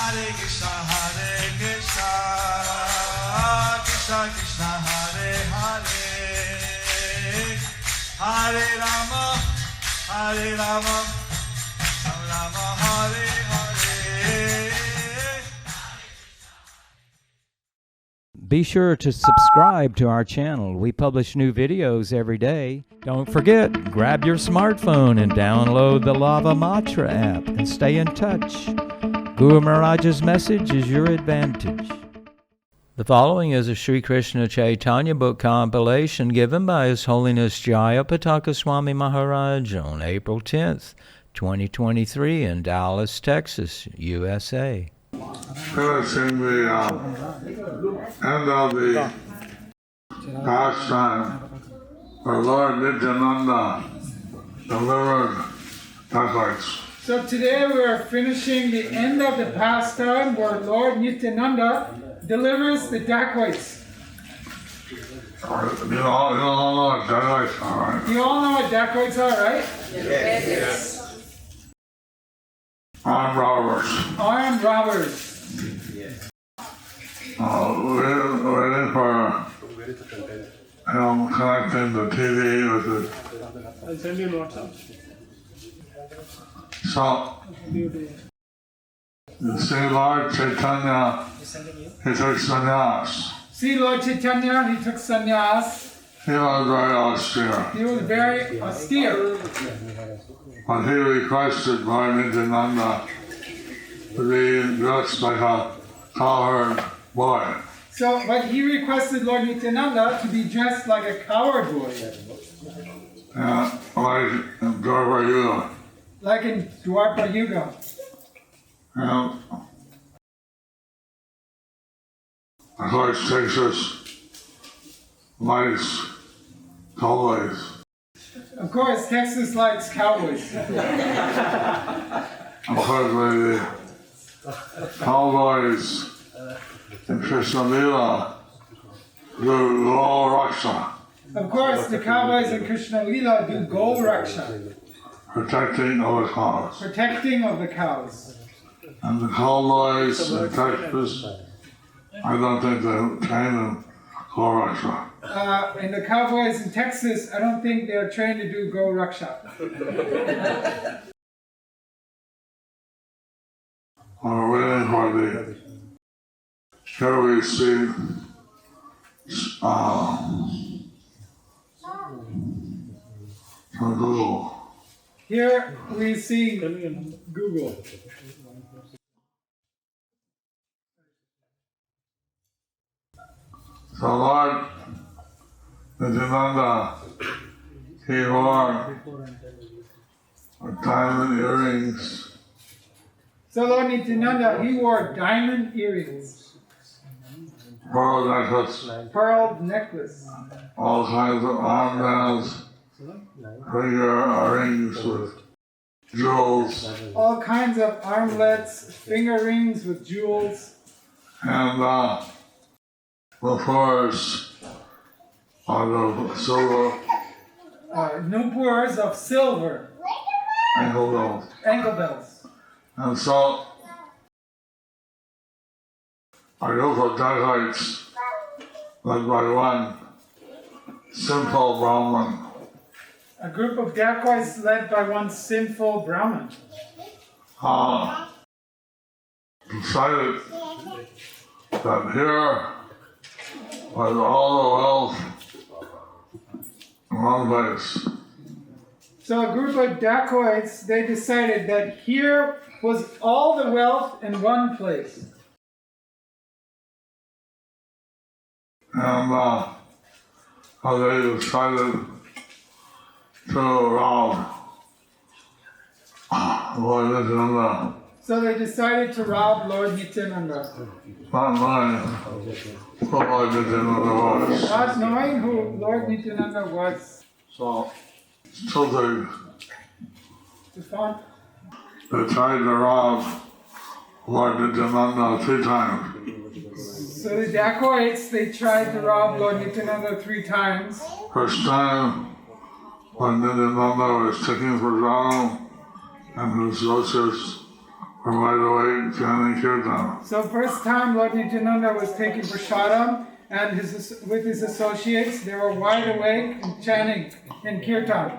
Hare Krishna, Krishna Krishna, Hare Hare, Hare Rama, Rama Rama, Hare Hare. Be sure to subscribe to our channel. We publish new videos every day. Don't forget, grab your smartphone and download the Lava Matra app and stay in touch. Guru Maharaj's message is your advantage. The following is a Sri Kṛṣṇa Caitanya book compilation given by His Holiness Jayapataka Swami Maharaj on April 10th, 2023 in Dallas, Texas, USA. Finishing the end of the pastime where Lord Nityananda delivered dacoits. So today we are finishing the end of the pastime where Lord Nityananda delivers the dacoits. You all know what dacoits are, right? You all know what dacoits are, right? Yes. Armed robbers. Armed robbers. Waiting for him connecting the TV with it. I'll send you WhatsApp. So, you see Lord Caitanya, he took sannyas. See Lord Caitanya, he took sannyas. He was very austere. He was very austere. But he requested Lord Nityananda to be dressed like a cowherd boy. But he requested Lord Nityananda to be dressed like a coward boy. Yeah, like in Dwarka Yuga. Like in Dwarka Yuga. And of course, Texas likes cowboys. Of course, Texas likes cowboys. Unfortunately, the cowboys in Kṛṣṇa Lila do go Raksha, Of course, the cowboys in Kṛṣṇa Lila do go raksha, protecting of the cows. protecting of the cows. And the cowboys in Texas, I don't think they train them go Raksha. And the cowboys in Texas, I don't think they're trained to do go raksha. We're waiting for the, here we see from Google. Here we see Google. So Lord Nityananda, he wore diamond earrings, So Lord Nityananda, he wore diamond earrings, pearl necklace, pearl necklace, all kinds of armbands, finger rings with jewels, all kinds of armlets, finger rings with jewels, and befores of silver, nupurs of silver, ankle bells. ankle bells. And so, a group of dacoits led by one simple Brahmin A group of dacoits led by one sinful Brahmin decided that here was all the wealth in one place. So a group of dacoits, they decided that here was all the wealth in one place. And they decided to rob Lord Nityananda. So they decided to rob Lord Nityananda, Not knowing who Lord Nityananda was. not knowing who Lord Nityananda was. So they tried to rob Lord Nityananda 3 times. So the dacoits, they tried to rob Lord Nityananda 3 times. First time, when Nityananda was taking prasadam and his associates were wide awake chanting Kirtan. So first time Lord Nityananda was taking prasadam, and with his associates, they were wide awake and chanting in Kirtan.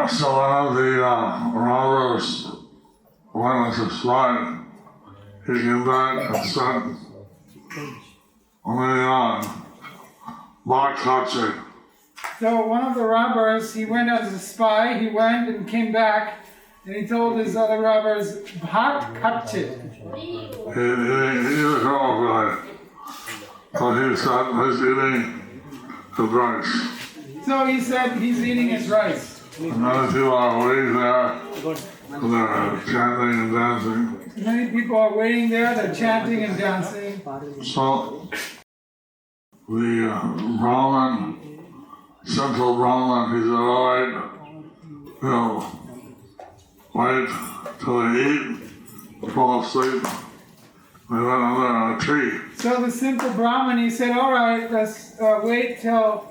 So one of the robbers went to slide. He came back and said, dacoits. So one of the robbers, he went as a spy, he went and came back, and he told his other robbers, dacoits. He was horrified. So he said he's eating the rice. So he said he's eating his rice. And other people are waiting there. They're chanting and dancing. Many people are waiting there, they're chanting and dancing. So the Brahmin, central Brahmin, he said, all right, wait till they eat, fall asleep. They went under a tree. So the simple Brahmin, he said, all right, let's wait till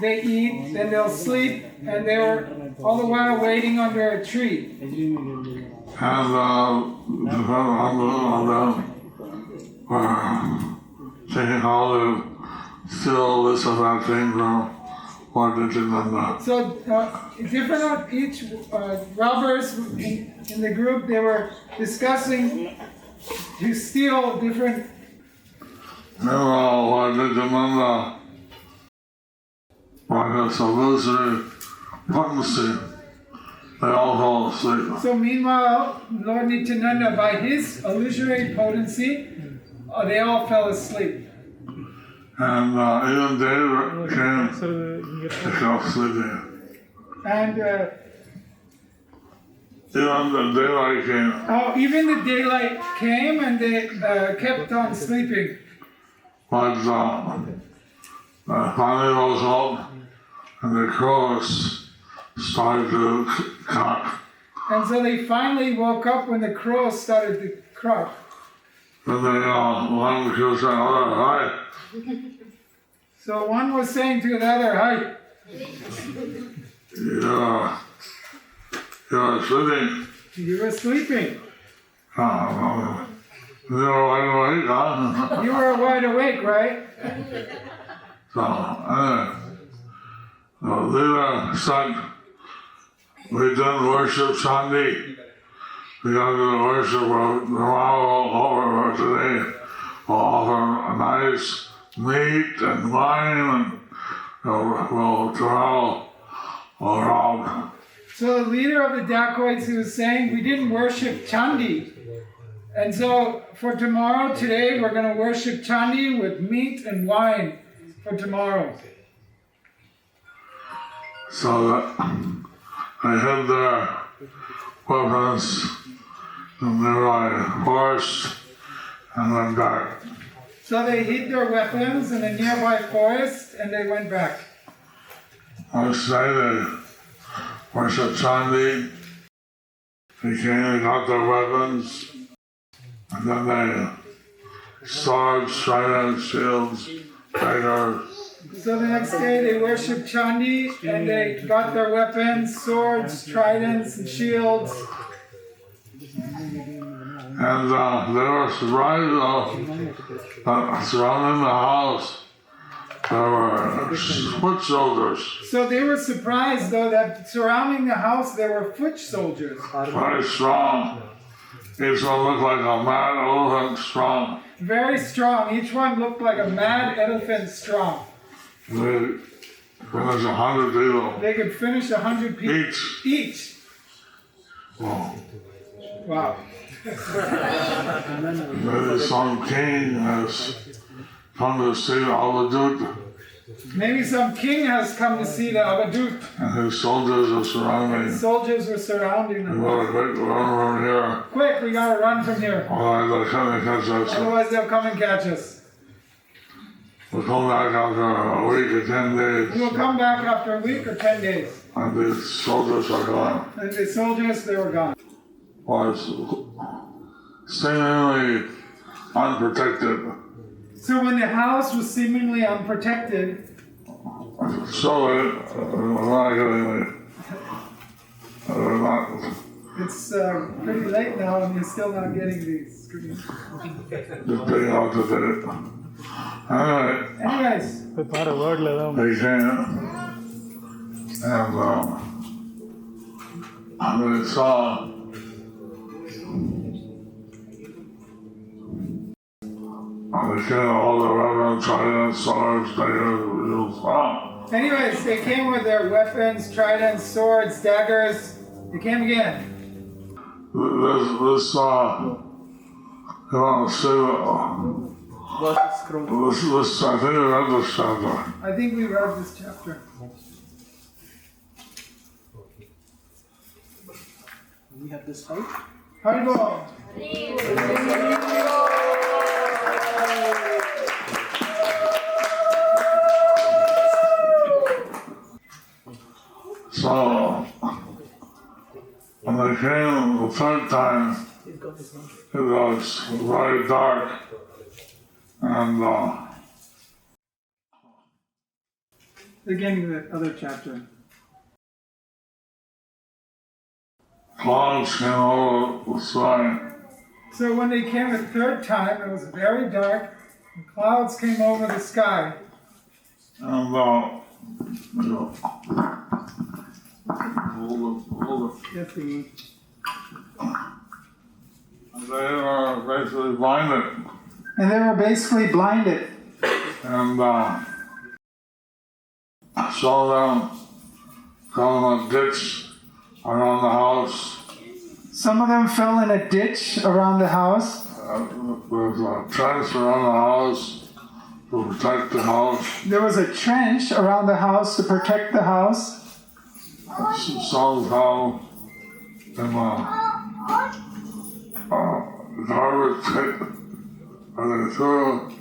they eat, then they'll sleep, and they were all the while waiting under a tree. And taking all the still this and that thing from Lord Nityananda. So different each robbers in the group, they were discussing to steal different. Lord Nityananda, like a illusory potency, they all fall asleep. So meanwhile, Lord Nityananda, by his illusory potency, they all fell asleep. And even David came, they fell sleeping. And even the daylight came. even the daylight came, and they kept on sleeping. But finally rose up, and the crows started to cock. And so they finally woke up when the crows started to croak. And they one of the crows said, oh, hi. So one was saying to the other, hi, You're sleeping. you were sleeping. You were wide awake, huh? You were wide awake, right? So, Leela said, we didn't worship Chandi. We got to worship over today. We'll offer a nice meat and wine, and we'll travel around. So the leader of the dacoits, he was saying, we didn't worship Chandi. And so for tomorrow, today, we're going to worship Chandi with meat and wine for tomorrow. So they hid their weapons in nearby forest and went back. So they hid their weapons in a nearby forest, and they went back. Next day they worshiped Chandi. They came and got their weapons, and then they swords, tridents, shields, daggers. So the next day they worshipped Chandi, and they got their weapons, swords, tridents, and shields. And they were surprised surrounding the house. There were foot soldiers. So they were surprised, though, that surrounding the house there were foot soldiers. Very strong. Each one looked like a mad elephant strong. Very strong. Each one looked like a mad elephant strong. They finished 100 people. They could finish 100 people. Each. Wow. Maybe some king has come to see the Avadut, Maybe some king has come to see the Avadut. and his soldiers are surrounding. Soldiers were surrounding We them. gotta quick run around here, Quick, we gotta run from here. otherwise they'll come and catch us. Otherwise they'll come and catch us. We'll come back after a week or 10 days, We'll come back after a week or 10 days. and the soldiers are gone. And the soldiers, they were gone. Was seemingly unprotected. So when the house was seemingly unprotected, So not It's pretty late now and you're still not getting these screens. Just getting out to it. Anyways, They came and they saw all the weapons, tridents, swords, daggers, anyways, they came with their weapons, tridents, swords, daggers. They came again. This you want to see this, I think we read this chapter. I think we read this chapter. We have this fight. Haribol. So, when they came the third time, it was very dark, and Beginning of the other chapter. clouds came over the sky, So when they came a third time, it was very dark, and clouds came over the sky. and Yes, they were basically blinded, And they were basically blinded. and some of them fell in a ditch around the house. Some of them fell in a ditch around the house. There's a trench around the house to protect the house. There was a trench around the house to protect the house. Some fell in a garbage pit, and they threw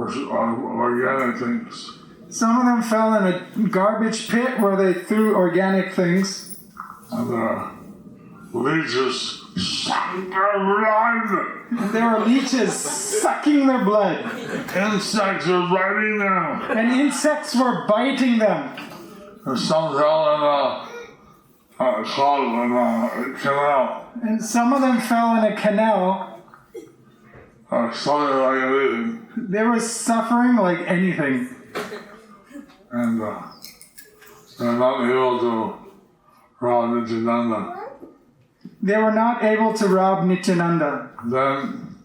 organic things. Some of them fell in a garbage pit where they threw organic things. And leeches sucked their blood. And there were leeches sucking their blood. Insects were biting them. And insects were biting them. And some fell in a canal. And some of them fell in a canal. Something like anything. They were suffering like anything. And they're not able to rob Nityananda. They were not able to rob Nityananda. Then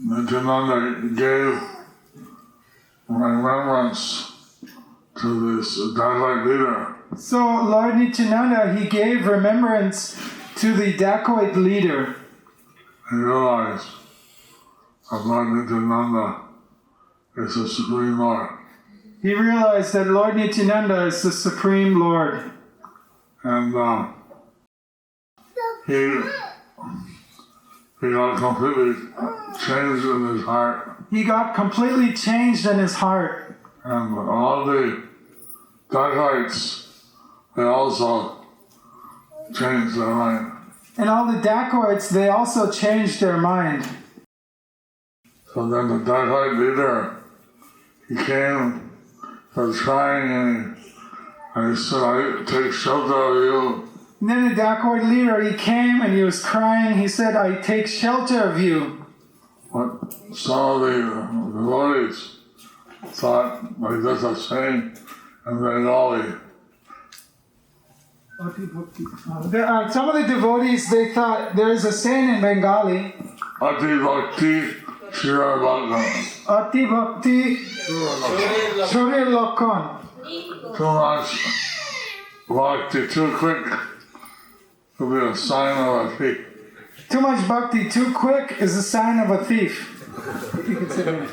Nityananda gave remembrance to this dacoit leader. So Lord Nityananda, he gave remembrance to the dacoit leader. He realized that Lord Nityananda is the Supreme Lord. He realized that Lord Nityananda is the Supreme Lord. And he got completely changed in his heart. He got completely changed in his heart. And all the dacoits, they also changed their mind. And all the dacoits, they also changed their mind. So then the dacoit leader, he came, was crying, and he said, I take shelter of you. And then the dacoit leader, he came and he was crying. He said, I take shelter of you. But some of the devotees thought, like that's a saying in Bengali. Some of the devotees, they thought, there is a saying in Bengali, Ati Bhakti Shira Bhakti. Ati Bhakti Chore Lokon. Too much bhakti too quick will be a sign of a thief. Too much bhakti too quick is a sign of a thief. You can sit down.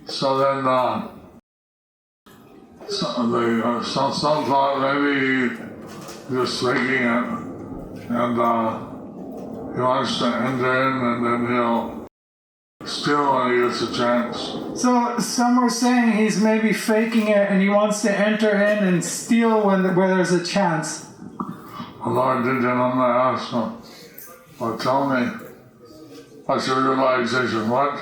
So then some thought maybe just thinking it, and he wants to enter in and then he'll steal when he gets a chance. So some were saying he's maybe faking it and he wants to enter in and steal where there's a chance. The Lord Nityananda asked him, well, tell me, what's your realization? What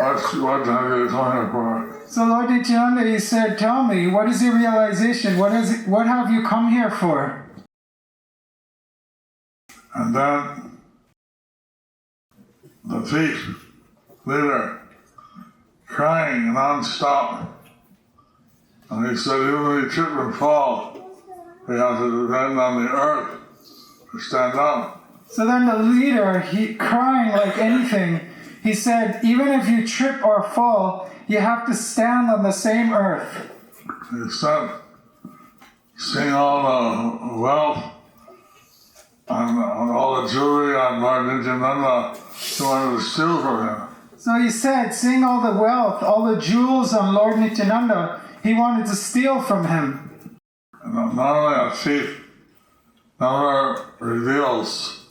have you come here for? So Lord Nityananda, he said, tell me, what is your realization? What have you come here for? And then the thief leader crying non-stop. And he said, even when he trip and fall, he has to depend on the earth to stand up. So then the leader, he crying like anything, he said, even if you trip or fall, you have to stand on the same earth. He said, seeing all the wealth and all the jewelry on Lord Nityananda, he wanted to steal from him. So he said, seeing all the wealth, all the jewels on Lord Nityananda, he wanted to steal from him. And not only a thief never reveals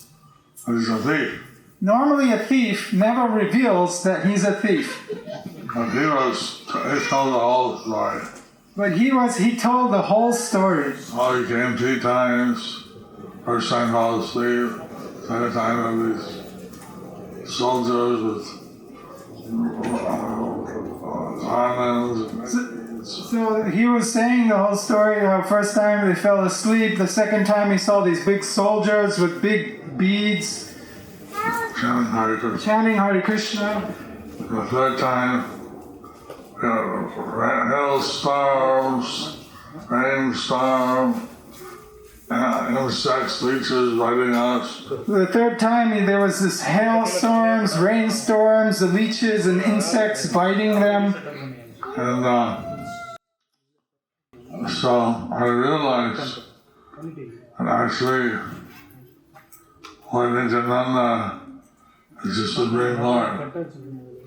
that he's a thief, Normally a thief never reveals that he's a thief. but he told the whole story. But he told the whole story. How he came 3 times, first time fell asleep, second time of these soldiers with diamonds. So he was saying the whole story. First time they fell asleep. The second time he saw these big soldiers with big beads Chanting Hare Krishna. chanting Hare Krishna. The third time, hailstorms, rainstorm, insects, leeches biting us. The third time there was this hailstorms, rainstorms, the leeches and insects biting them. And so I realized that actually Lord Nityananda is the Supreme Lord.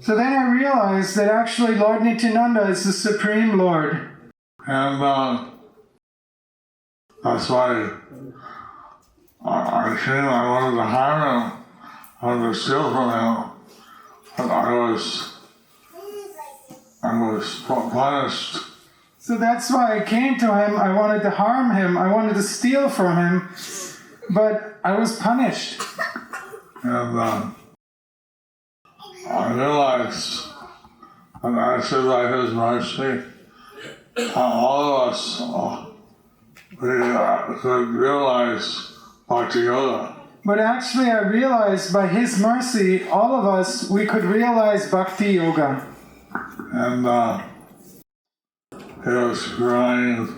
So then I realized that actually Lord Nityananda is the Supreme Lord. And that's why I came, I wanted to harm him, I wanted to steal from him, but I was punished. So that's why I came to him. I wanted to harm him. I wanted to steal from him. But I was punished. And I realized that actually by his mercy, all of us, we could realize Bhakti Yoga. But actually I realized by his mercy, all of us, we could realize Bhakti Yoga. And he was crying,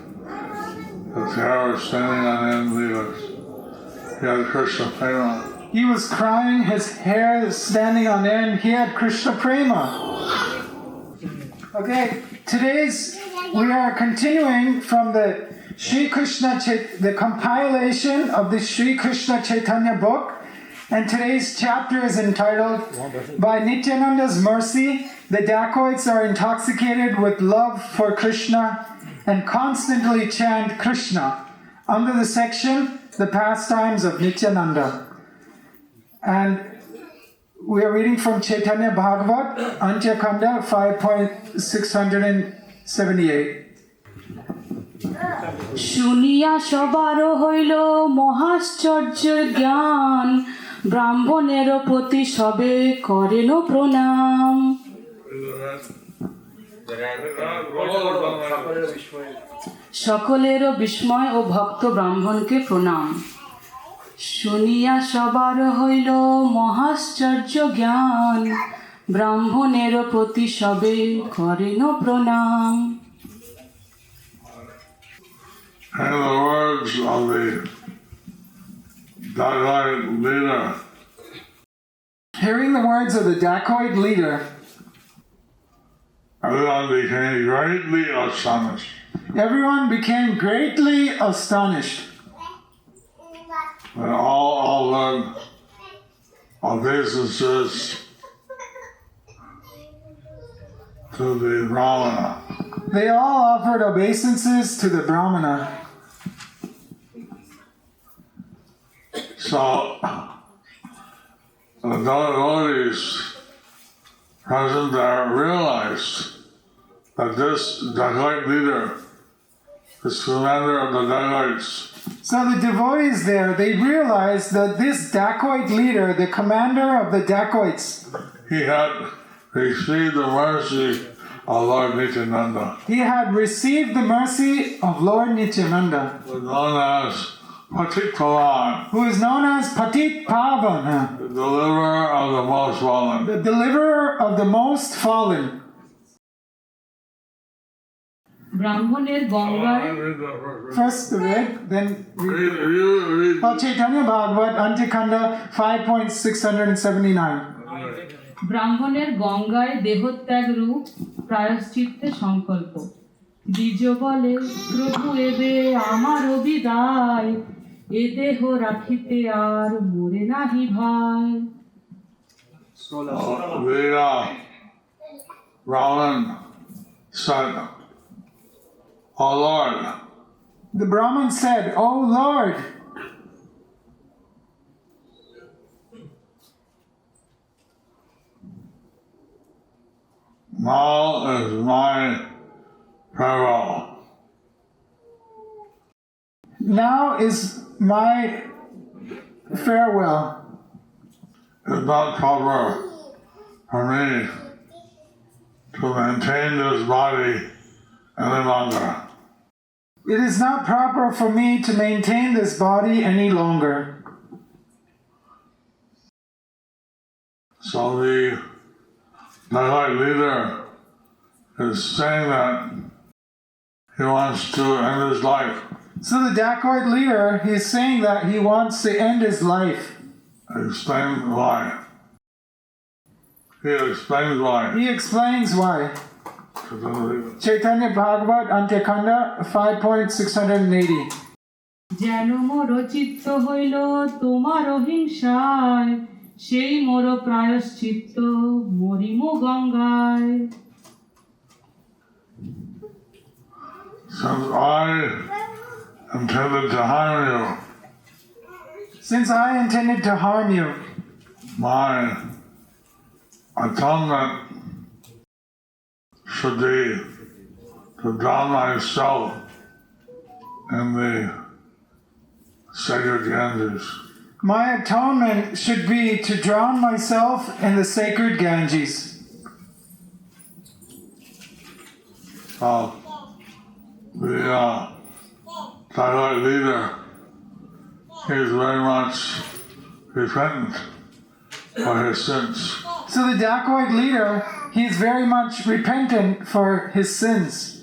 his hair was standing on end, he had Kṛṣṇa prema. He was crying, his hair is standing on end, he had Krishna prema. Okay, we are continuing from the the compilation of the Sri Kṛṣṇa Caitanya book, and today's chapter is entitled, By Nityananda's Mercy, the dacoits are intoxicated with love for Krishna and constantly chant Krishna, under the section, The Pastimes of Nityananda. And we are reading from Chaitanya Bhagavat, Antya Kanda 5.678. শুনিয়া সবার হইল মহাশ্চর্যের জ্ঞান, ব্রাহ্মণের প্রতি সবে করেন প্রণাম। সকলেরও বিস্ময় ও ভক্ত ব্রাহ্মণকে প্রণাম। শুনিয়া সবার হইল মহাশ্চর্য জ্ঞান, ব্রাহ্মণের প্রতি সবে করেন প্রণাম। And the words of the dacoit leader. Hearing the words of the dacoit leader, Everyone became greatly astonished. everyone became greatly astonished. And all offered obeisances to the Brahmana. They all offered obeisances to the Brahmana. So the devotees present there realized that this dacoit leader, this commander of the dacoits, So the devotees there, they realized that this dacoit leader, the commander of the dacoits, he had received the mercy of Lord Nityananda, He had received the mercy of Lord Nityananda, who is known as Patit Pavan, who is known as Patit Pavan, the deliverer of the most fallen. the deliverer of the most fallen. ব্রাহ্মণের গঙ্গায় First the red, then Read. Caitanya Bhagavat, Antikanda 5.679. ব্রাহ্মণের গঙ্গায় দেহত্যাগ রূপ প্রায়শ্চিত্তে সংকল্প দ্বিজ বলে প্রভু এবে আমার বিদায় এ দেহ রাখিতে আর মরে নাহি ভাই The Brahman said, "O Lord, The Brahman said, "O Lord, now is my farewell. now is my farewell. It's not proper for me to maintain this body any longer. It is not proper for me to maintain this body any longer." So the dacoit leader is saying that he wants to end his life. So the dacoit leader, he's saying that he wants to end his life. Explain why. He explains why. He explains why. Chaitanya Bhagavat, Antikanda 5.680. যেন মোর চিত্ত হইল তোমার অহিংসায় সেই মোর প্রায়শ্চিত্ত মরিমু গঙ্গায় Since I intended to harm you, Since I intended to harm you, my atonement should be to drown myself in the sacred Ganges. my atonement should be to drown myself in the sacred Ganges. The dacoit leader, he is very much repentant for his sins. So the dacoit leader, he's very much repentant for his sins.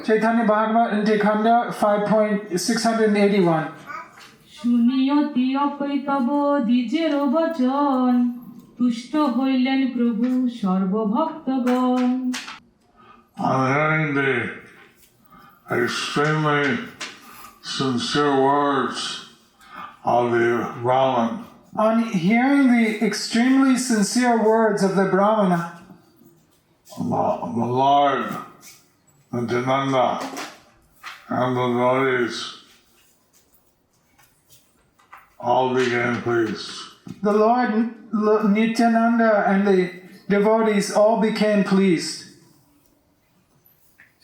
Chaitanya Bhagavat, Antikanda 5.681. শুনিয়তি অপৈতব দ্বিজের বচন তুষ্ট হইলেন প্রভু সর্বভক্তগণ On hearing the extremely sincere words of the Brahman, On hearing the extremely sincere words of the Brahmana, the Lord Nityananda and the devotees all became pleased. the Lord Nityananda and the devotees all became pleased.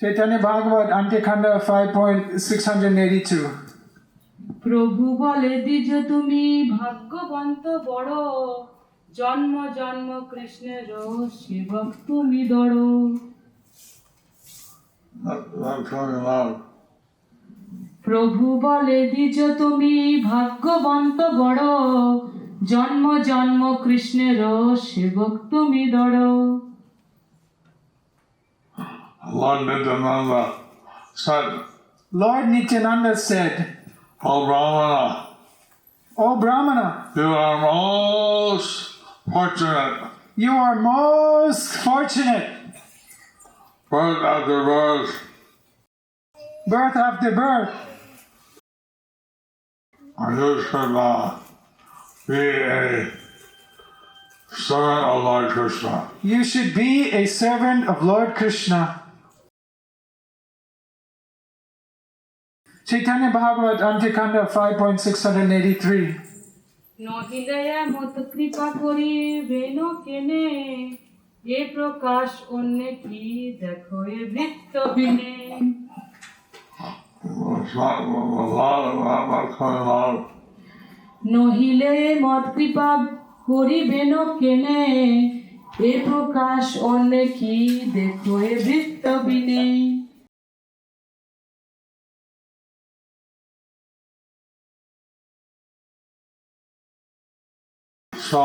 Chaitanya Bhagavat, Antikanda 5.682. প্রভু বলে দ্বিজ তুমি ভাগ্যবন্ত বড় জন্ম জন্ম কৃষ্ণের সেবক তুমি দড় Not coming loud. প্রভু বলে দ্বিজ তুমি ভাগ্যবন্ত বড় জন্ম জন্ম কৃষ্ণের সেবক তুমি দড় Lord Nityananda said, Lord Nityananda said, "O Brahmana, "O Brahmana, you are most fortunate. you are most fortunate. Birth after birth, Birth after birth, and you should be a servant of Lord Kṛṣṇa." you should be a servant of Lord Kṛṣṇa." Chaitanya Bhagavat, Antikanda 5.683. নহিলে মত কৃপা করি Ben কেনে এ প্রকাশ অন্য কি দেখো এ বৃত্তহীনে It's not coming loud. নহিলে মত কৃপা করিবেন কেনে এ প্রকাশ অন্যে কি দেখো এ বৃত্ত বিনে So,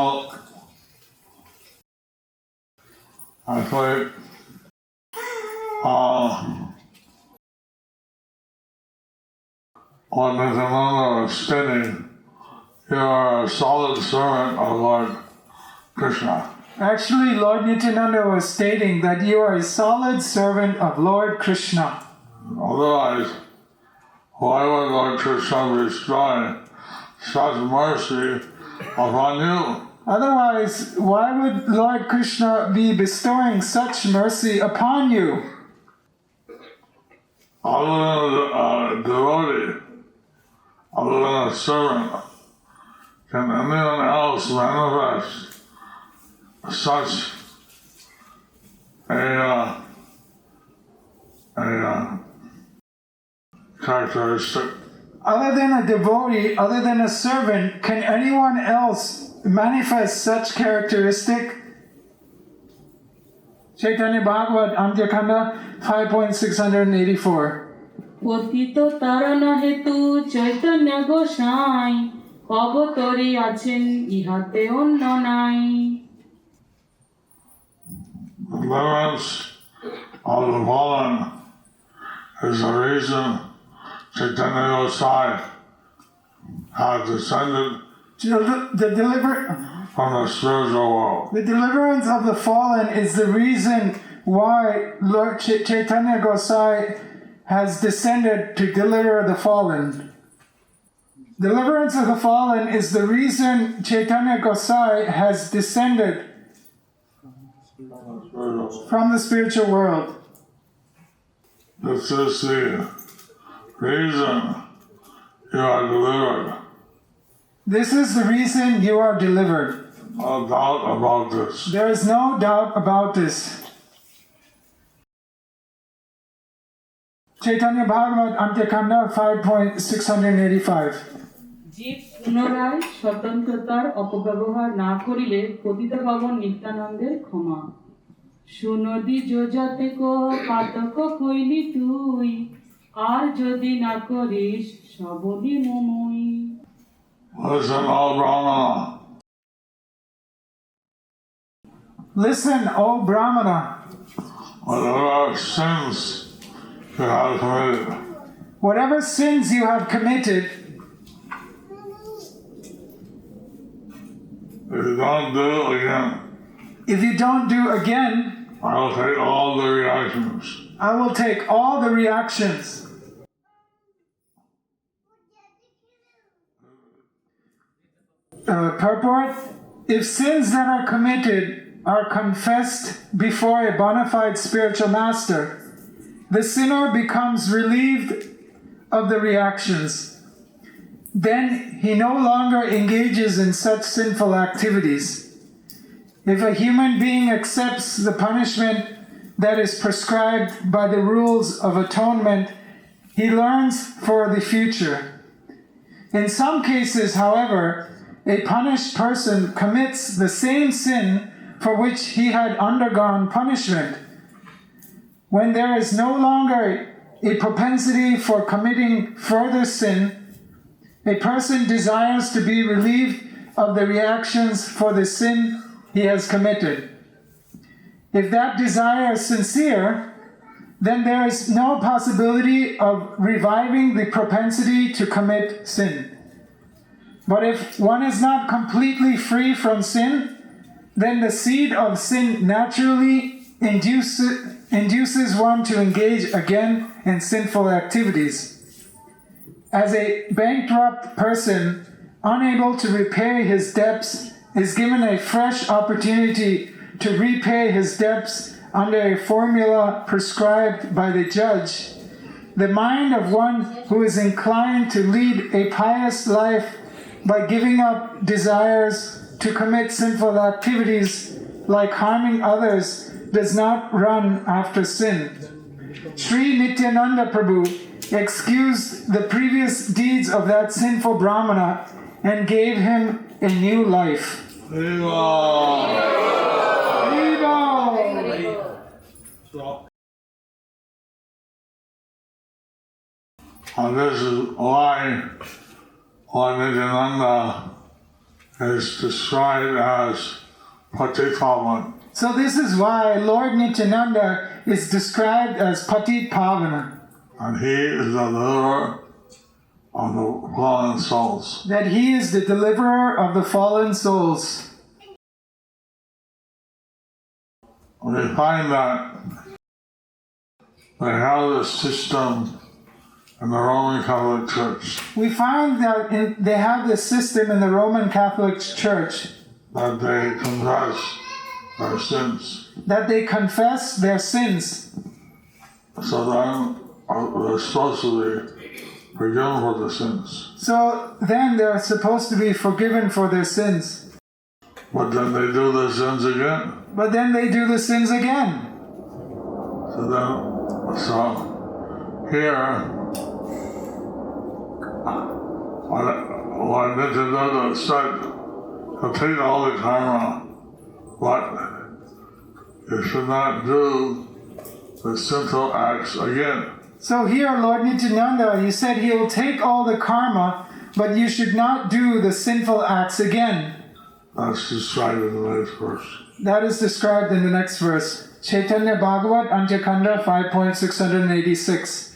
I think when Nitāi was stating, you are a solid servant of Lord Kṛṣṇa. Actually, Lord Nityananda was stating that you are a solid servant of Lord Kṛṣṇa. Otherwise, why would Lord Kṛṣṇa bestow such mercy upon you? Otherwise, why would Lord Kṛṣṇa be bestowing such mercy upon you? Other than a devotee, other than a servant, can anyone else manifest such a characteristic? Other than a devotee, other than a servant, can anyone else manifest such characteristic? Caitanya Bhagavat, Antya-khanda 5.684. পতিত তারণ হেতু চৈতন্য গোসাই অবতরে আছেন ইহাতে অন্য নাই Deliverance of the fallen is the reason Caitanya Gosai has descended from the spiritual world. The deliverance of the fallen is the reason why Lord Caitanya Gosai has descended to deliver the fallen. Deliverance of the fallen is the reason Caitanya Gosai has descended from the spiritual world. This is the reason you are delivered. This is the reason you are delivered. No doubt about this. There is no doubt about this. Caitanya Bhagavat, Antya-khanda 5.685. জীব পুনরায় স্বতন্ত্রতার অপব্যবহার না করিলে পতিত পাবন নিত্যানন্দের ক্ষমা সুনদী যোজাতে কো পাতক কইলি তুই আর যদি না করিস সবলি মমই Listen, O Brahmana. Listen, O Brahmana, Whatever sins you have committed, whatever sins you have committed, if you don't do again, if you don't do again, I will take all the reactions. I will take all the reactions. Purport: if sins that are committed are confessed before a bona fide spiritual master, the sinner becomes relieved of the reactions. Then he no longer engages in such sinful activities. If a human being accepts the punishment that is prescribed by the rules of atonement, he learns for the future. In some cases, however, a punished person commits the same sin for which he had undergone punishment. When there is no longer a propensity for committing further sin, a person desires to be relieved of the reactions for the sin he has committed. If that desire is sincere, then there is no possibility of reviving the propensity to commit sin. But if one is not completely free from sin, then the seed of sin naturally induces one to engage again in sinful activities. As a bankrupt person, unable to repay his debts, is given a fresh opportunity to repay his debts under a formula prescribed by the judge, the mind of one who is inclined to lead a pious life by giving up desires to commit sinful activities like harming others does not run after sin. Sri Nityananda Prabhu excused the previous deeds of that sinful Brahmana and gave him a new life. Viva! And this is why Lord Nityananda is described as Patit Pavan. So this is why Lord Nityananda is described as Patit Pavana. And he is the deliverer of the fallen souls. That he is the deliverer of the fallen souls. We find that they have this system in the Roman Catholic Church We find that they have this system in the Roman Catholic Church that they confess their sins. that they confess their sins. So then they're supposed to be forgiven for the sins. So then they're supposed to be forgiven for their sins. But then they do the sins again. But then they do the sins again. So here, what Nityadada said, he'll take all the karma, but you should not do the sinful acts again. So here, Lord Nityananda, he said he will take all the karma, but you should not do the sinful acts again. That's described in the next verse. That is described in the next verse. Caitanya Bhagavat, Antya-khanda 5.686.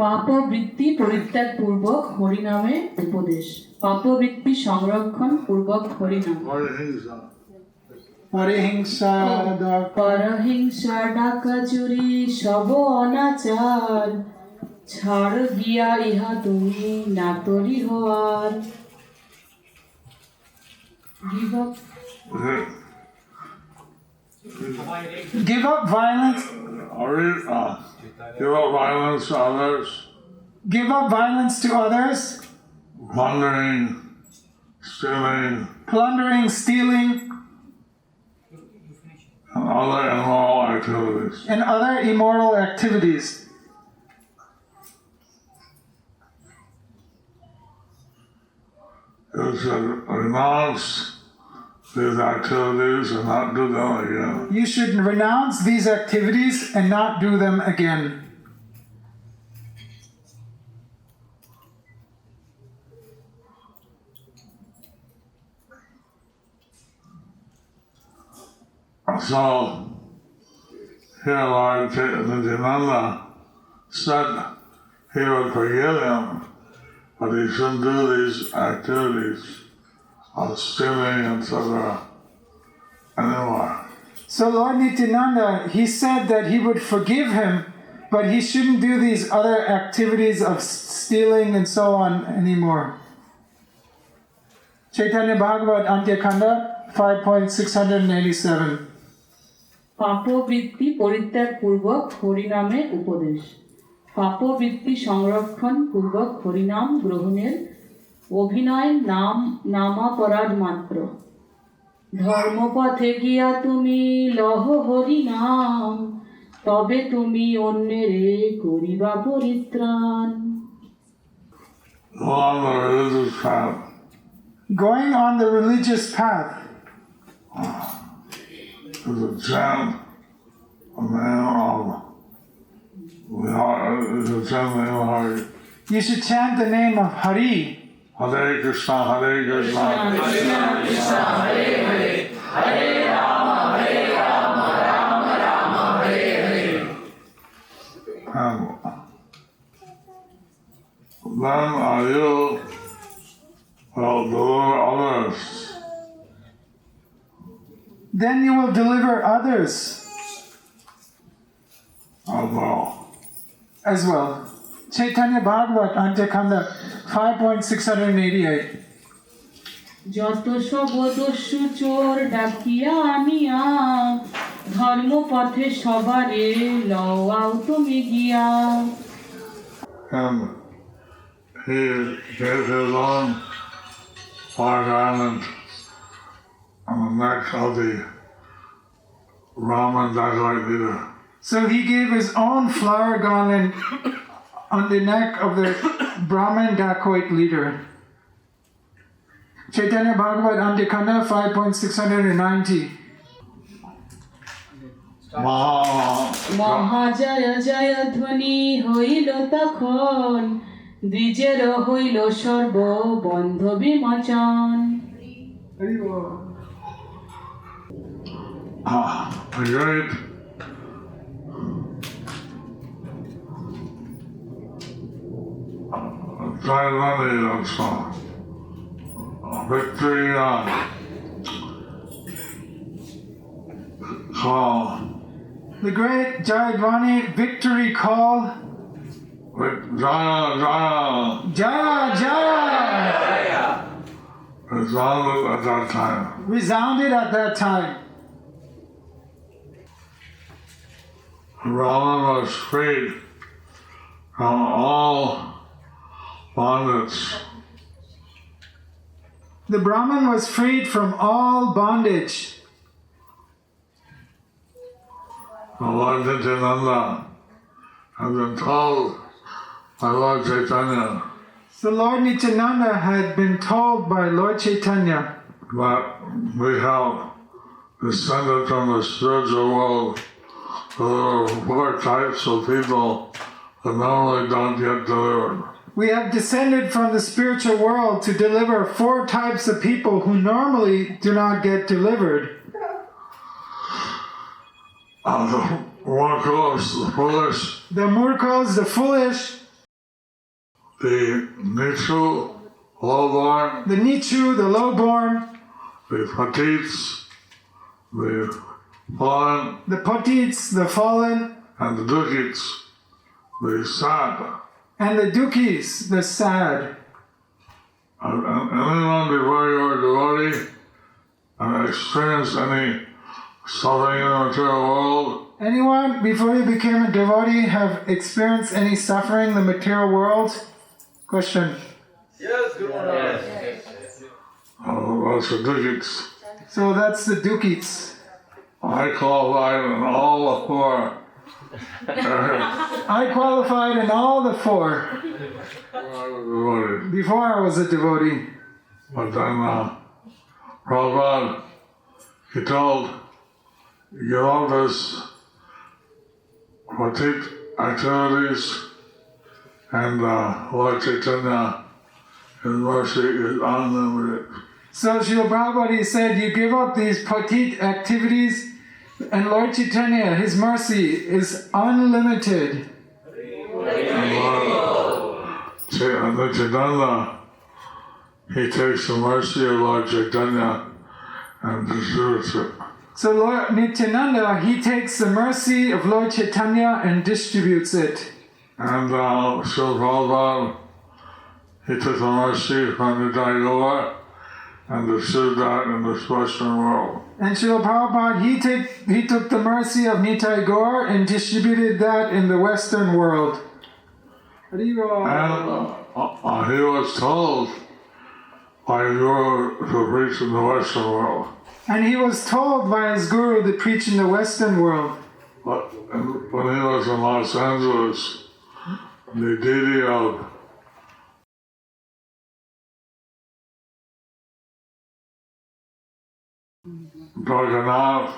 পাপবৃত্তি পরিত্যাগ পূর্বক হরিনামে উপদেশ পাপবৃত্তি সংরক্ষণ পূর্বক হরিনাম Parihingsa, পরহিংসা ডাকাচুরি সব অনাচার ছাড় গিয়া ইহা তুমি নাতরি হওয়ার give up violence. Give up violence to others. Give up violence to others. Plundering, stealing, Plundering, stealing, and other immoral activities. and other immoral activities. You should renounce these activities and not do them again. You should renounce these activities and not do them again. So, here Lord Nityananda said he would forgive him, but he shouldn't do these activities of stealing, etc. anymore. So Lord Nityananda, he said that he would forgive him, but he shouldn't do these other activities of stealing and so on anymore. Caitanya Bhagavat, Antya-khanda 5.687. পাপবৃত্তি পরিত্যাগ পূর্বক হরিনামে উপদেশ পাপবৃত্তি সংরক্ষণ পূর্বক হরিনাম গ্রহণের অভিনয় নামাপরাধ মাত্র ধর্মপথে গিয়া তুমি লহ হরিনাম তবে তুমি অন্যেরে করিবা পরিত্রাণ Going on the religious path. Is a chant a name of Hari. You should chant the name of Hari. Hare Kṛṣṇa, Hare Kṛṣṇa, Krishna Krishna Hare Hare Hare Rama Rama Rama Hare Hare and then you will deliver others. Then you will deliver others as well. Caitanya Bhagavat, Antya-khanda 5.688. যত সব দস্যু চোর ডাকিয়া আনিয়া ধর্মপথে সবারে লওয়াও তুমি গিয়া And he gave his own fire garland on the neck of the Brahmin dacoit leader. So he gave his own flower garland on the neck of the Brahmin dacoit leader. Caitanya Bhagavat, Antya-khanda 5.690. মহাজয় জয় ধ্বনি হইল তখন দ্বিজের হইল সর্ব বন্ধ বিমোচন The great Caitanya victory call. The great Jayapataka victory call. Jaya, Jaya, Jaya, Jaya! resounded at that time. Resounded at that time. Brahman was freed from all bondage. The Brahman was freed from all bondage. The Lord Nityananda had been told by Lord Caitanya So Lord Nityananda had been told by Lord Caitanya that we have descended from the spiritual world. There are four types of people that normally don't get delivered. we have descended from the spiritual world to deliver 4 types of people who normally do not get delivered. The Murkhas, the foolish, The Murkhas, the foolish, the Nitu, lowborn, the Nichu, the lowborn, the Patits, the fallen, the Patits, the fallen, and the Dacoits, the sad. and the Dukis, the sad. And anyone before you are devotee and experienced any suffering in the material world, Anyone before you became a devotee have experienced any suffering in the material world? Question. Yes, good one. Yes. that's the Dacoits. So that's the Dukis. I qualified in all the 4. I qualified in all the 4 I was devotee. before I was a devotee. But then Prabhupada, he told, give up this Patit activities and Lord Caitanya, his mercy is unlimited. So Srila Prabhupada said, you give up these patit activities and Lord Caitanya, his mercy is unlimited. And Lord Caitanya, he takes the mercy of Lord Caitanya and distributes it. So Lord Nityananda, he takes the mercy of Lord Caitanya and distributes it. And Srila Prabhupada, he took the mercy from Nitāi and distributed that in this Western world. And Srila Prabhupada, he took the mercy of Nitāi and distributed that in the Western world. And he was told by Guru to preach in the Western world. And he was told by his guru to preach in the Western world. But when he was in Los Angeles, the deity of Jagannath,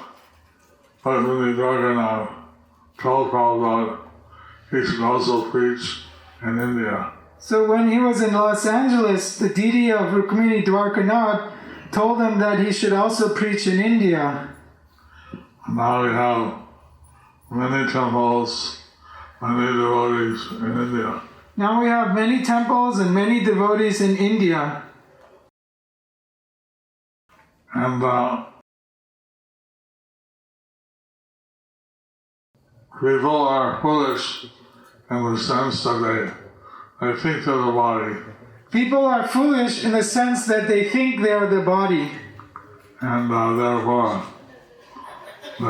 Jagannath, told Prabhupada he should also preach in India. So when he was in Los Angeles, the deity of Rukmini Dwarkanath told him that he should also preach in India. Now we have many temples, many devotees in India. Now we have many temples and many devotees in India. And people are foolish in the sense that they think they're the body. People are foolish in the sense that they think they are the body. And therefore, they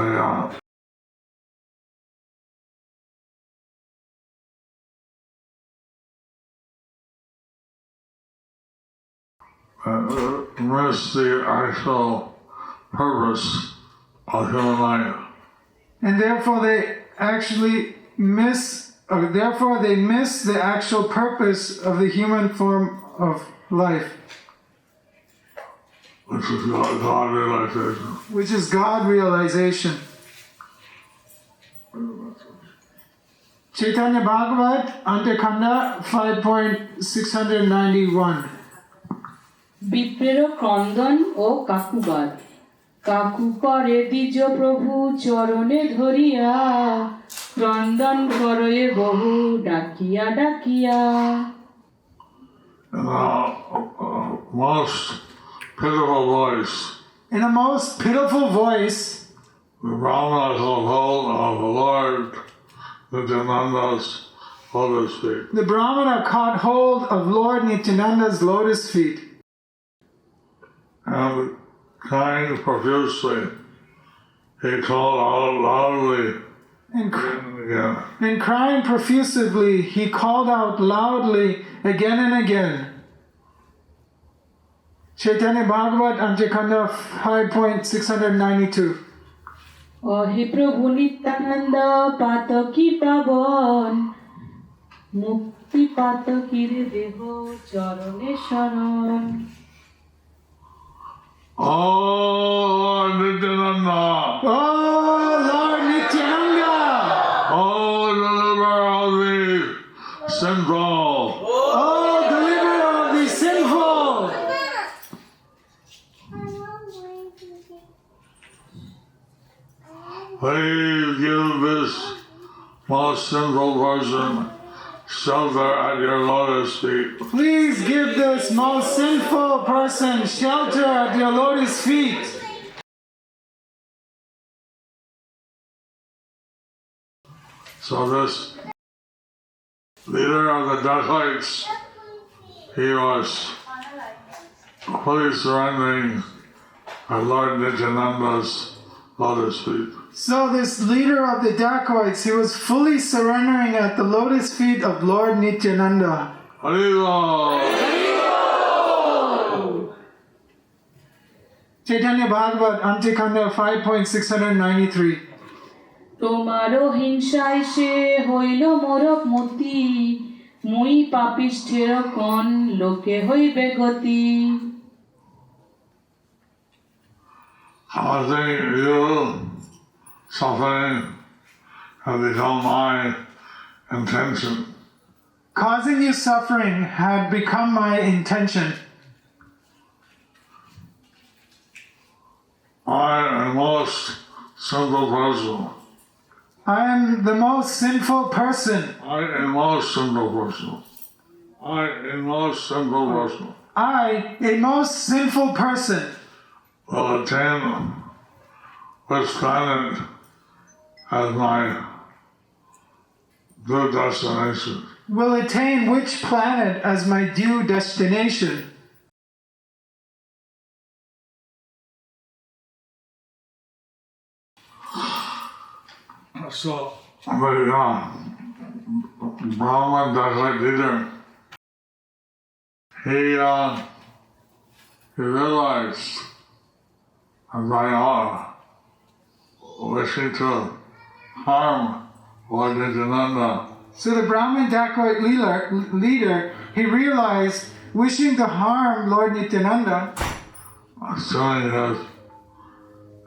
miss the actual purpose of human life. And therefore they actually miss the actual purpose of the human form of life, which is God realization. which is God realization. Chaitanya Bhagavat, Antakanda 5.691. বিপ্রের ক্রন্দন ও কাকুবাদ। কাকু করে দ্বিজ প্রভু চরণে ধরিয়া, ক্রন্দন করয়ে বহু ডাকিয়া ডাকিয়া। In a most pitiful voice, In a most pitiful voice, the Brahmana took hold of the Lord Nityananda's lotus feet. the Brahmana caught hold of Lord Nityananda's lotus feet And crying profusely, he called out loudly and, again and again. and crying profusively, he called out loudly again and again. Chaitanya Bhagavat, Antakanda 5.692. অহে প্রভু নিত্যানন্দ পাতকি পাবন, মুক্তি পাতকির দেহ চরণে শরণ। Oh, Nityananda! Oh, Lord Nityananda! Oh, deliver all the sinful! Oh, deliver of the sinful! Please give this most sinful person shelter at your lotus feet. Please give this most sinful person shelter at your lotus feet. So this leader of the dacoits, he was fully surrendering at Lord Nityananda's lotus feet. So this leader of the dacoits, he was fully surrendering at the lotus feet of Lord Nityananda. Haribo! Chaitanya Bhagavat, Antikanda 5.693. তোমারও হিংসায় সে হইল মোরক মতি, মুই পাপিষ্ঠের কন লোকে হইবে গতি। Causing you suffering has become my intention. Causing you suffering had become my intention. I am the most sinful person. I am the most sinful person. I am most sinful person. I am most sinful person. I, a most sinful person, Will attain which planet as my due destination. will attain which planet as my due destination. So, the Brahman dacoit leader, he realized that I wishing to harm Lord Nityananda. So the Brahmin dacoit leader, he realized, wishing to harm Lord Nityananda, Stealing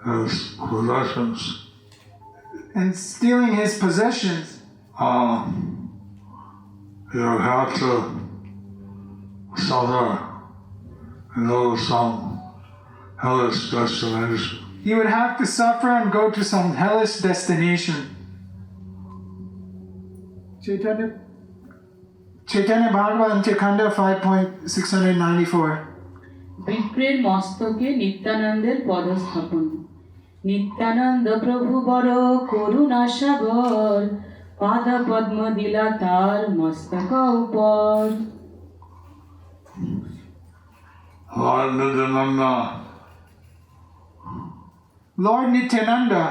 his possessions. and stealing his possessions, He would have to suffer and go to some hellish destination. he would have to suffer and go to some hellish destination. Chaitanya Bhagavat, Antikanda 5.694. বিপ্রের মস্তকে নিত্যানন্দের পদস্থাপন। নিত্যানন্দ প্রভু বড় করুণা সাগর, পাদ পদ্ম দিলা তার মস্তক উপর। Lord Nityananda Lord Nityananda,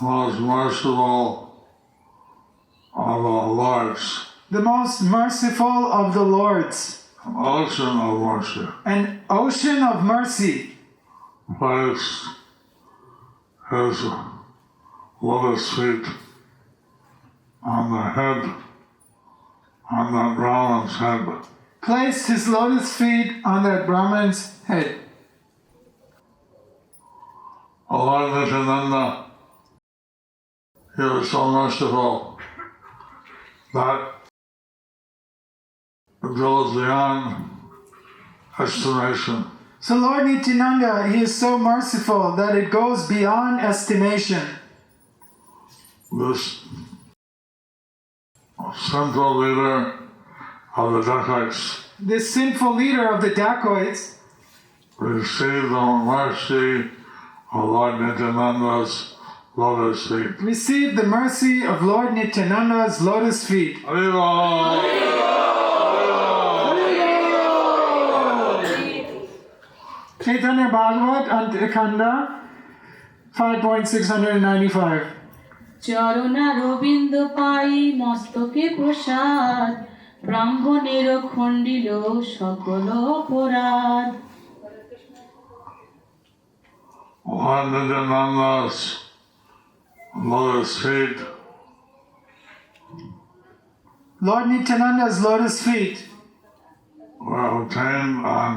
most merciful of the lords, the most merciful of the lords, ocean of mercy, an ocean of mercy, placed his lotus feet on the head, on that Brahman's head. placed his lotus feet on that Brahman's head. Lord Nityananda, he was so merciful that goes beyond estimation. So Lord Nityananda, He is so merciful that it goes beyond estimation. This sinful leader of the dacoits This sinful leader of the dacoits received the mercy of Lord Nityananda's lotus feet. received the mercy of Lord Nityananda's lotus feet. Haribo! Caitanya Bhagavat Kṛṣṇa 5.695. চরণা Rabindra পাই মস্তকে প্রসাদ ব্রাহ্মণের খণ্ডিল সকল অপরাধ Lord Nityananda's lotus feet Lord Nityananda's lotus feet were obtained on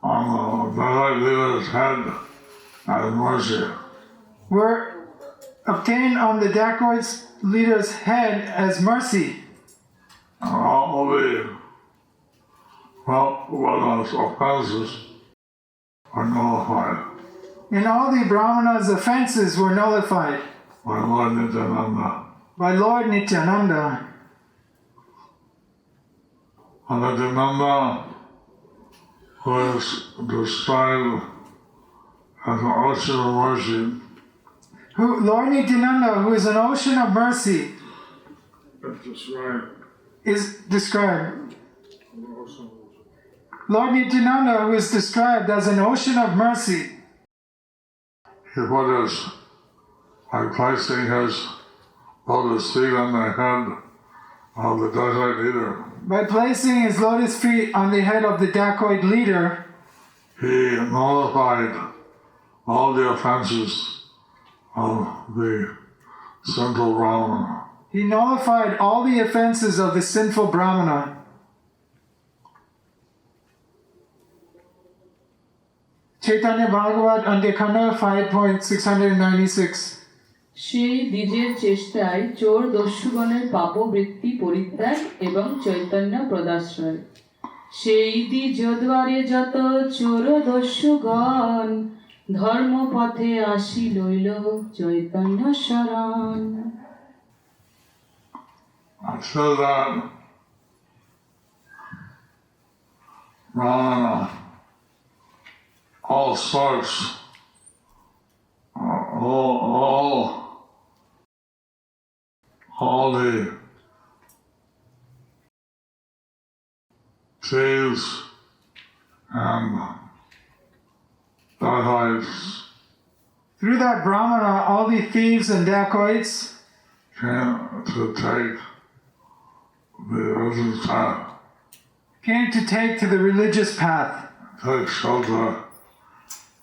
the dacoit leader's head as mercy. were obtained on the dacoits leader's head as mercy. And all the brahmanas' offenses are nullified And all the brahmanas' offenses were nullified by Lord Nityananda. by Lord Nityananda. And Nityananda, who is described as an ocean of mercy, Lord Nityananda, who is an ocean of mercy, is described. Lord Nityananda, who is described as an ocean of mercy, he put his, by placing his lotus feet on the head of the dacoit leader, by placing his lotus feet on the head of the dacoit leader, he nullified all the offenses of the sinful Brahmana. he nullified all the offenses of the sinful brahmana. Chaitanya Bhagavat Kṛṣṇa 5.696. সেই দ্বিজের চেষ্টায় চোর দস্যুগণের পাপবৃত্তি পরিত্যাগ এবং চৈতন্য প্রদাশ্রয় সেই দ্বিজদ্বারে যত চোর দস্যুগণ ধর্মপথে আসি লইল চৈতন্য শরণ Until that, Brahmana, all sorts, all the thieves and dacoits Through that brahmana, all the thieves and dacoits came to take the religious path, came to take to the religious path take shelter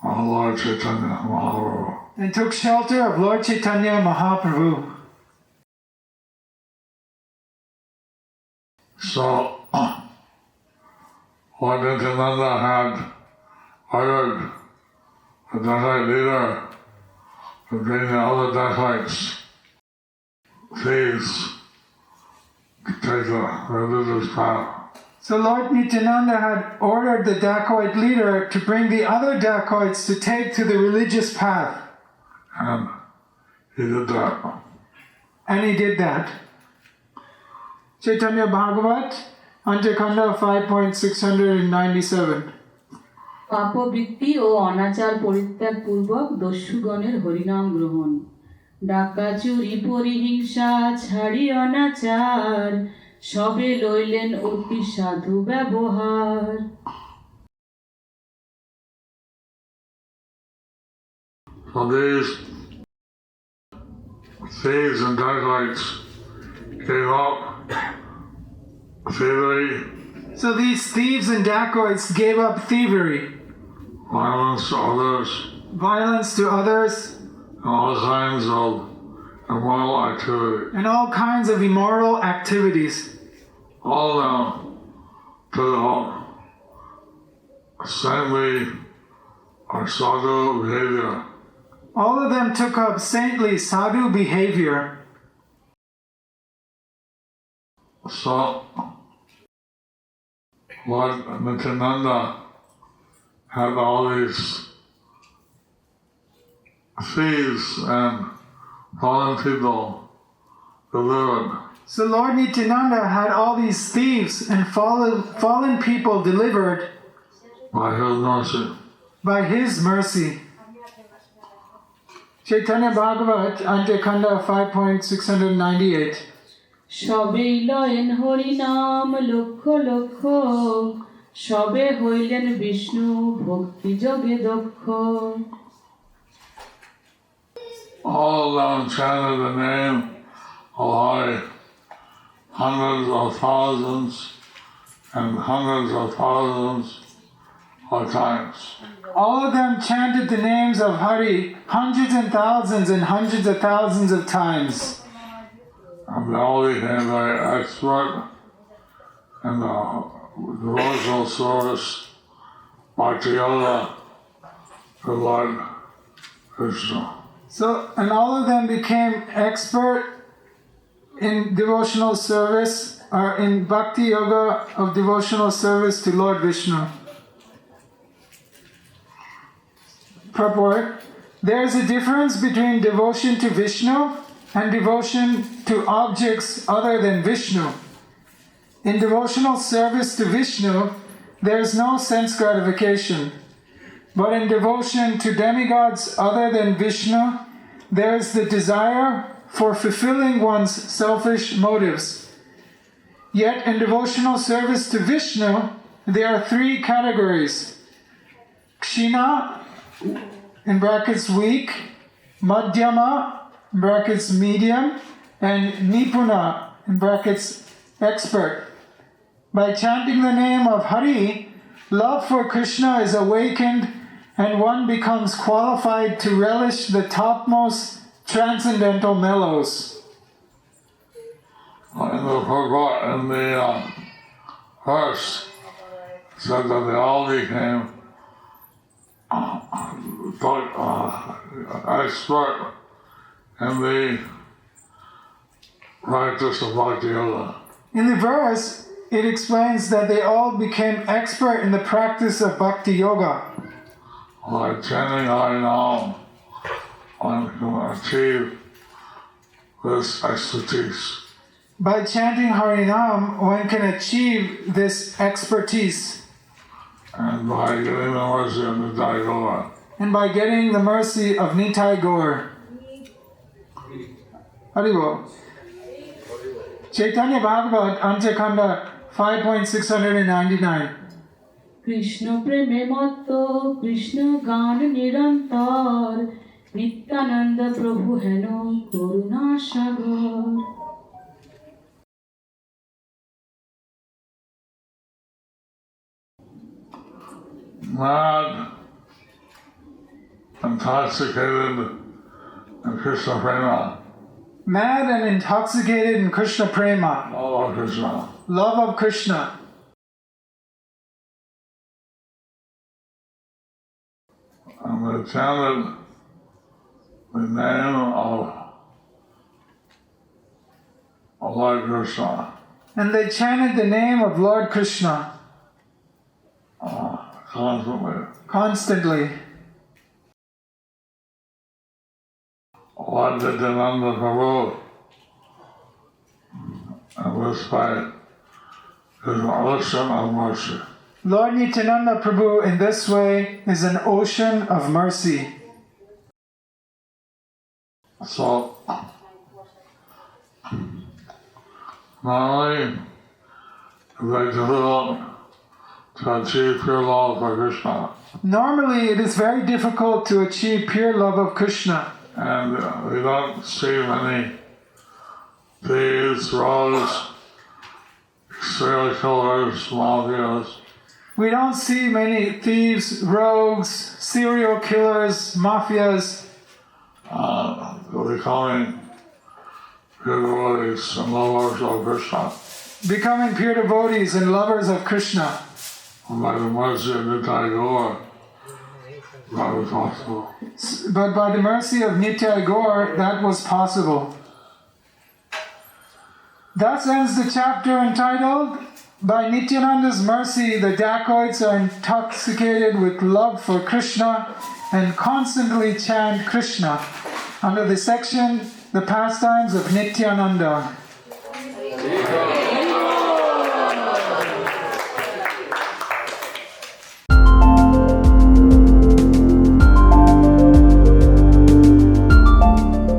of Lord Caitanya Mahaprabhu. and took shelter of Lord Caitanya Mahaprabhu. So, Lord Nityananda had ordered the dacoit leader to bring the other dacoits, thieves, to take the religious path. So Lord Nityananda had ordered the dacoit leader to bring the other dacoits to take to the religious path. And he did that. And he did that. Chaitanya Bhagavat, Kṛṣṇa 5.697. পাপবৃত্তি ও অনাচার পরিত্যাগ পূর্বক দস্যুগণের হরিনাম গ্রহণ ডাকা চুরি পরিহিংসা ছাড়ি অনাচার সবে লইলেন অতি সাধু ব্যবহার So these thieves and dacoits gave up thievery, So these thieves and dacoits gave up thievery, violence to others, violence to others, and all kinds of immoral activity. and all kinds of immoral activities. All of them to the saintly or sadhu behavior. All of them took up saintly sadhu behavior. So, Lord Nityananda had all these thieves and fallen people delivered. So Lord Nityananda had all these thieves and fallen people delivered By His mercy. by His mercy. Caitanya Bhagavat, Antekanda 5.698. সবেই লয়েন হরি নাম লক্ষ লক্ষ সবে হইলেন বিষ্ণু ভক্তি যোগে দক্ষ All of them chanted the name of Hari hundreds of thousands and hundreds of thousands of times. All of them chanted the names of Hari hundreds and hundreds of thousands of times. And they all became very expert in the devotional service, bhakti yoga to Lord Krishna. So, and all of them became expert in devotional service, or in bhakti yoga of devotional service to Lord Vishnu. Purport: there is a difference between devotion to Vishnu and devotion to objects other than Vishnu. In devotional service to Vishnu, there is no sense gratification. But in devotion to demigods other than Vishnu, there is the desire for fulfilling one's selfish motives. Yet in devotional service to Vishnu, there are three categories: Kṛṣṇa, in brackets weak, Madhyama, in brackets medium, and Nipuna, in brackets expert. By chanting the name of Hari, love for Krishna is awakened and one becomes qualified to relish the topmost transcendental mellows. In the purport, in the verse, said that they all became expert in the practice of bhakti yoga. In the verse, it explains that they all became expert in the practice of bhakti yoga. By chanting Harinam, one can achieve this expertise. By chanting Harinam, one can achieve this expertise. And by getting the mercy of Nitāi Gaur. And by getting the mercy of Nitāi Gaur. Haribol. Caitanya Bhagavat, Antekanda 5.699. Krishna প্রেমে মত্ত কৃষ্ণ গান নিরন্তর নিত্যানন্দ প্রভু হেন করুণা সাগর Mad, intoxicated in Kṛṣṇa prema. Mad and intoxicated in Krishna prema. All of Krishna. Love of Krishna. And they chanted the name of Lord Krishna. And they chanted the name of Lord Krishna constantly. Lord Nityananda Prabhu, and this by his ocean of mercy. Lord Nityananda Prabhu in this way is an ocean of mercy. So, normally, it's very difficult to achieve pure love for Krishna. Normally, it is very difficult to achieve pure love of Krishna. And we don't see many thieves, rogues, serial killers, mafias. We don't see many thieves, rogues, serial killers, mafias Becoming pure devotees and lovers of Krishna. Becoming pure devotees and lovers of Krishna. And by the mercy of Nitāi Gaur, that was possible. But by the mercy of Nitāi Gaur, that was possible. Thus ends the chapter entitled, By Nityananda's mercy, the dacoits are intoxicated with love for Kṛṣṇa and constantly chant Kṛṣṇa, under the section, The Pastimes of Nityananda.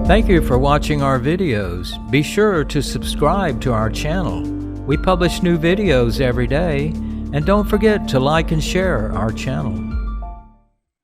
Thank you for watching our videos. Be sure to subscribe to our channel. We publish new videos every day, and don't forget to like and share our channel.